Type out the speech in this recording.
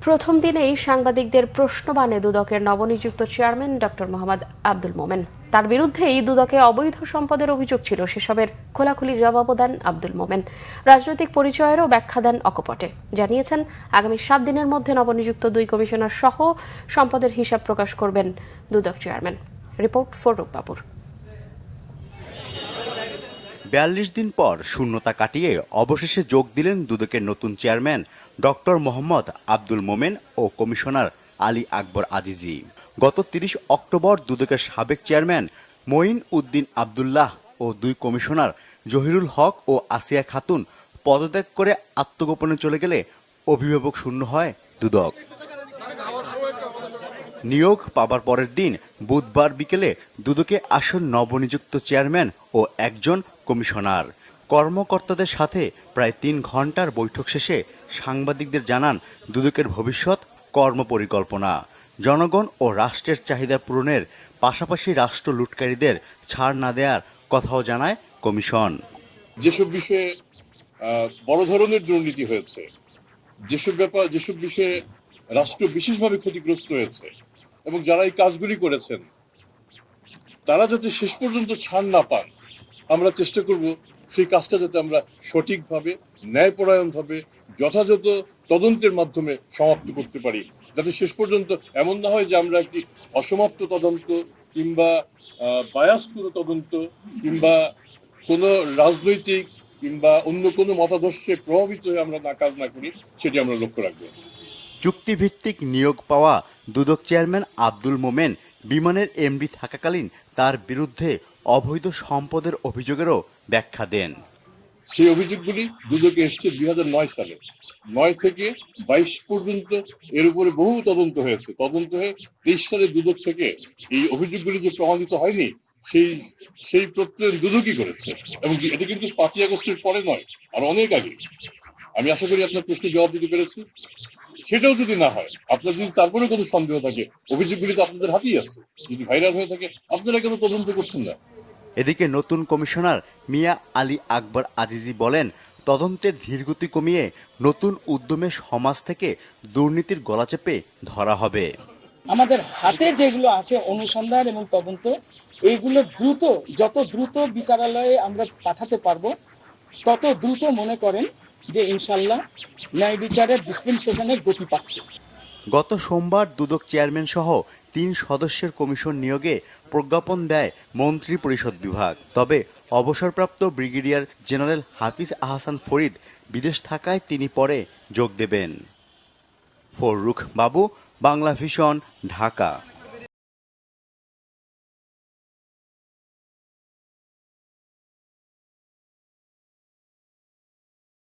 প্রথম দিনেই সাংবাদিকদের প্রশ্নবাণে দুদকের নবনিযুক্ত চেয়ারম্যান ডক্টর মোহাম্মদ আব্দুল মোমেন। তার বিরুদ্ধেই দুদকে অবৈধ সম্পদের অভিযোগ ছিল, সেসবের খোলাখুলি জবাবও দেন আব্দুল মোমেন। রাজনৈতিক পরিচয়েরও ব্যাখ্যা দেন অকপটে। জানিয়েছেন আগামী ৭ দিনের মধ্যে নবনিযুক্ত 2 কমিশনার সহ সম্পদের হিসাব প্রকাশ করবেন দুদক চেয়ারম্যান। রিপোর্ট ফররুখ বাবুর। ৪২ দিন পর শূন্যতা কাটিয়ে অবশেষে যোগ দিলেন দুদকের নতুন চেয়ারম্যান ডক্টর মোহাম্মদ আব্দুল মোমেন ও কমিশনার আলী আকবর আজিজি। গত ৩০ অক্টোবর দুদকের সাবেক চেয়ারম্যান মঈন উদ্দিন আবদুল্লাহ ও 2 কমিশনার জহিরুল হক ও আসিয়া খাতুন পদত্যাগ করে আত্মগোপনে চলে গেলে অভিভাবক শূন্য হয় দুদক। নিয়োগ পাবার পরের দিন বুধবার বিকেলে দুদকে আসেন নবনিযুক্ত চেয়ারম্যান ও একজন কমিশনার। কর্মকর্তাদের সাথে প্রায় 3 ঘন্টার বৈঠক শেষে সাংবাদিকদের জানান দুদকের ভবিষ্যৎ কর্মপরিকল্পনা, জনগণ ও রাষ্ট্রের চাহিদা পূরণের পাশাপাশি রাষ্ট্র লুটকারীদের ছাড় না দেওয়ার কথাও জানায় কমিশন। যেসব বিষয়ে বড় ধরনের দুর্নীতি হয়েছে, যেসব বিষয়ে রাষ্ট্র বিশেষভাবে ক্ষতিগ্রস্ত হয়েছে এবং যারা এই কাজগুলি করেছেন তারা যাতে শেষ পর্যন্ত ছাড় না পান, আমরা চেষ্টা করব সেই কাজটা যাতে আমরা সঠিকভাবে, ন্যায়পরায়ণভাবে, যথাযথ তদন্তের মাধ্যমে সমাপ্ত করতে পারি, যাতে শেষ পর্যন্ত এমন না হয় যে আমরা একটি অসমাপ্ত তদন্ত কিংবা বায়াসড কোনো তদন্ত কিংবা কোনো রাজনৈতিক কিংবা অন্য কোনো মতাদর্শে প্রভাবিত হয়ে আমরা কাজ না করি, সেটি আমরা লক্ষ্য রাখবো। চুক্তিভিত্তিক নিয়োগ পাওয়া দুদক চেয়ারম্যান আব্দুল মোমেন বিমানের এমডি থাকাকালীন তার বিরুদ্ধে অবৈধ সম্পদের অভিযোগেরও ব্যাখ্যা দেন। সেই অভিযোগগুলি দুদকে এসছে 2009 সালে। 9 থেকে 22 পর্যন্ত এর উপরে বহু তদন্ত হয়েছে। তদন্ত হয়ে 23 সালে দুদক থেকে এই অভিযোগগুলি যে প্রমাণিত হয়নি, সেই প্রত্যয় দুদকই করেছে এবং এটা কিন্তু 5ই আগস্টের পরে নয়, আর অনেক আগে। আমি আশা করি আপনার প্রশ্নের জবাব দিতে পেরেছি। সেটাও যদি না হয়, আপনার যদি তারপরে কোনো সন্দেহ থাকে, অভিযোগগুলি তো আপনাদের হাতেই আছে, যদি ভাইরাল হয়ে থাকে আপনারা কেন তদন্ত করছেন না? এদিকে নতুন কমিশনার মিয়া আলী আকবর আজিজি বলেন, তদন্তের ধীরগতি কমিয়ে নতুন উদ্যমে সমাজ থেকে দুর্নীতির গলা চেপে ধরা হবে। আমাদের হাতে যেগুলো আছে অনুসন্ধান এবং তদন্ত, এইগুলো যত দ্রুত বিচারালয়ে আমরা পাঠাতে পারবো, তত দ্রুত মনে করেন যে ইনশাল্লাহ ন্যায় বিচারের ডিসপেনসেশনের গতি পাচ্ছে। গত সোমবার দুদক চেয়ারম্যান সহ 3 সদস্যের কমিশন নিয়োগে প্রজ্ঞাপন দেয় মন্ত্রী পরিষদ বিভাগ। তবে অবসরপ্রাপ্ত ব্রিগেডিয়ার জেনারেল হাফিজ আহসান ফরিদ বিদেশ থাকায় তিনি পরে যোগ দেবেন। ফররুখ বাবু, বাংলা ভিশন, ঢাকা।